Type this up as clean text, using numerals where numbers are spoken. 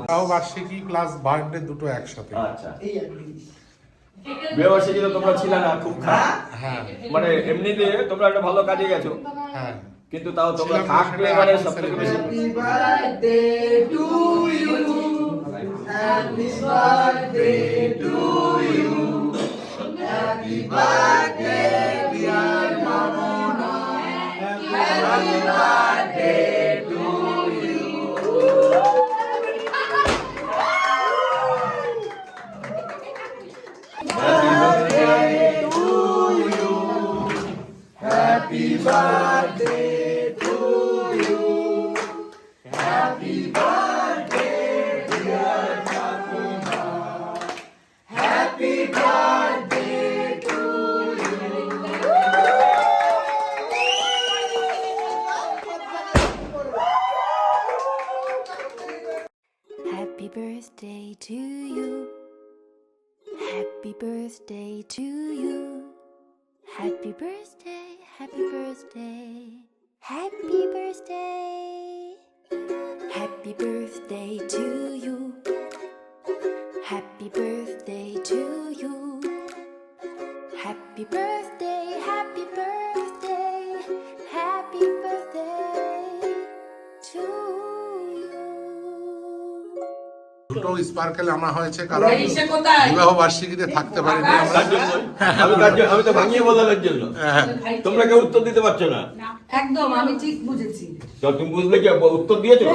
তাও বার্ষিকী plus birthday দুটো একসাথে। আচ্ছা, বিবাহবার্ষিকী তো তোমরা ছিলে না, খুব খারাপ। হ্যাঁ, মানে এমনিতে তোমরা একটা ভালো কাজে গেছো, হ্যাঁ, কিন্তু তাও তোমরা থাকলে মানে সবথেকে বেশি। Happy birthday to you, happy birthday to you, happy birthday dear Mamna, happy birthday to you. Happy birthday to you. Happy birthday, dear Fatima. Happy birthday to you. Happy birthday to you. Happy birthday to you. Happy birthday, happy birthday, happy birthday. Happy birthday to you. Happy birthday to you. Happy birthday, happy birthday, happy birthday to you. দুটো sparkle আনা হয়েছে কারণ বিবাহ বার্ষিকীতে থাকতে পারিনি আমরা। আমি তো ভাঙিয়ে বলার জন্য, তোমরা কেউ উত্তর দিতে পারছো না। একদম আমি ঠিক বুঝেছি। তুমি বুঝলে কি উত্তর দিয়েছো?